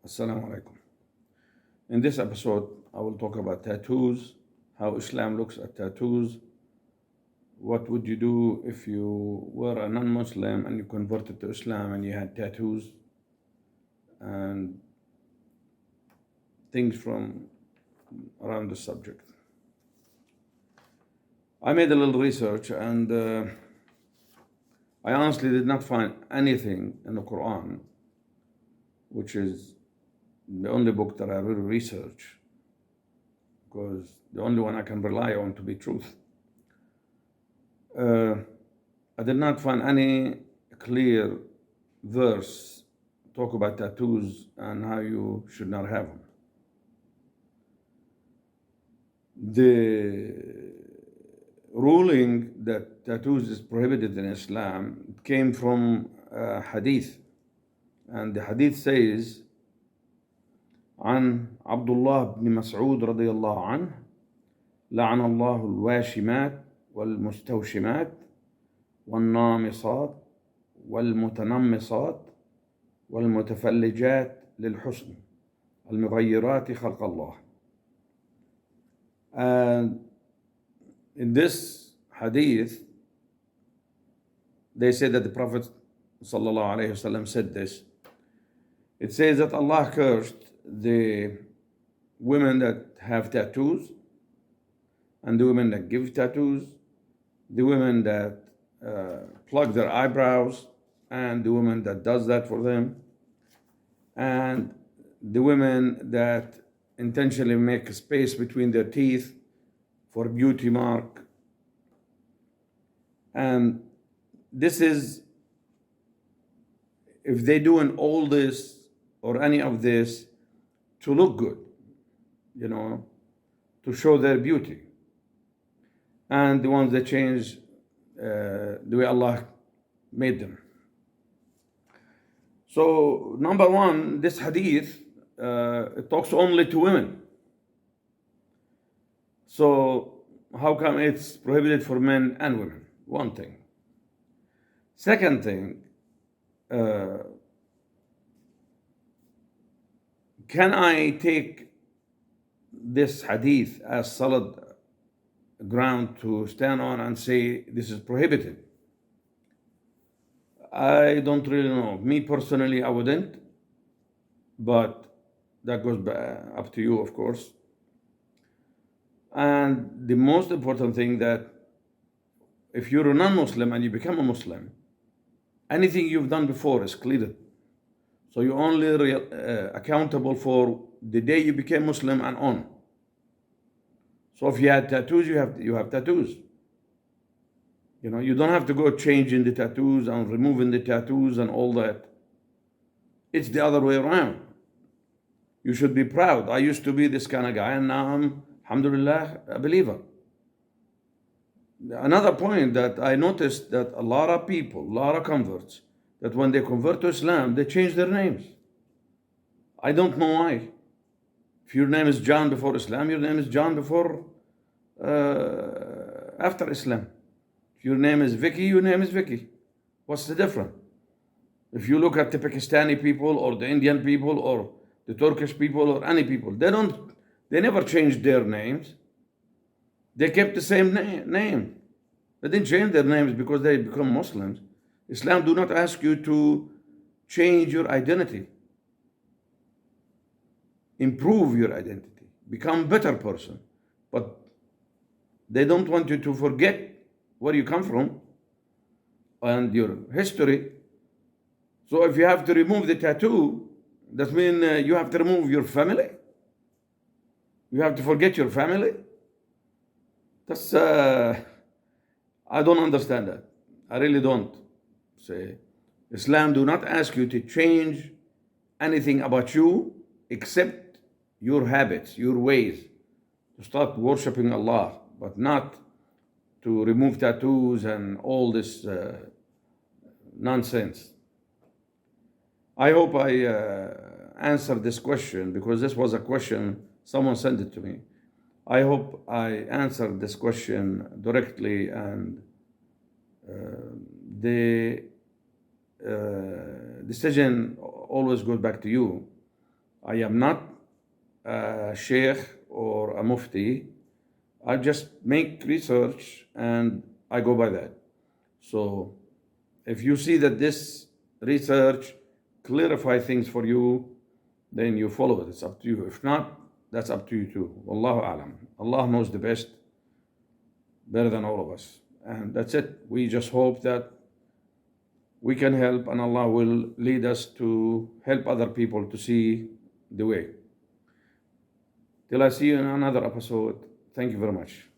Assalamu alaikum. In this episode, I will talk about tattoos, how Islam looks at tattoos, what would you do if you were a non-Muslim and you converted to Islam and you had tattoos, and things from around the subject. I made a little research and I honestly did not find anything in the Quran, which is the only book that I really research, because the only one I can rely on to be truth. I did not find any clear verse talk about tattoos and how you should not have them. The ruling that tattoos is prohibited in Islam came from a hadith, and the hadith says عن عبد الله بن مسعود رضي الله عنه لعن الله الواشمات والمستوشمات والنامصات والمتنمصات والمتفلجات للحسن المغيرات خلق الله. And in this hadith, they say that the Prophet ﷺ said this. It says that Allah cursed the women that have tattoos, and the women that give tattoos, the women that plug their eyebrows, and the woman that does that for them, and the women that intentionally make a space between their teeth for beauty mark. And this is, if they doing all this or any of this to look good, to show their beauty, and the ones that change the way Allah made them. So number one, this hadith, it talks only to women. So how come it's prohibited for men and women? One thing. Second thing, can I take this hadith as solid ground to stand on and say this is prohibited? I don't really know. Me personally, I wouldn't, but that goes up to you, of course. And the most important thing, that if you're a non-Muslim and you become a Muslim, anything you've done before is cleared. So you're only accountable for the day you became Muslim and on. So if you had tattoos, you have tattoos. You don't have to go changing the tattoos and removing the tattoos and all that. It's the other way around. You should be proud. I used to be this kind of guy, and now I'm, alhamdulillah, a believer. Another point that I noticed, that a lot of people, a lot of converts, that when they convert to Islam, they change their names. I don't know why. If your name is John before Islam, your name is John before, after Islam. If your name is Vicky, your name is Vicky. What's the difference? If you look at the Pakistani people or the Indian people or the Turkish people or any people, they never changed their names. They kept the same name. They didn't change their names because they become Muslims. Islam do not ask you to change your identity. Improve your identity. Become a better person. But they don't want you to forget where you come from and your history. So if you have to remove the tattoo, that means you have to remove your family? You have to forget your family? That's, I don't understand that. I really don't. Say, Islam do not ask you to change anything about you except your habits, your ways, to start worshiping Allah, but not to remove tattoos and all this nonsense. I hope I answered this question, because this was a question, someone sent it to me. I hope I answered this question directly, and the decision always goes back to you. I am not a sheikh or a mufti. I just make research and I go by that. So if you see that this research clarify things for you, then you follow it. It's up to you. If not, that's up to you too. Wallahu alam. Allah knows the best, better than all of us. And that's it. We just hope that we can help and Allah will lead us to help other people to see the way. Till I see you in another episode. Thank you very much.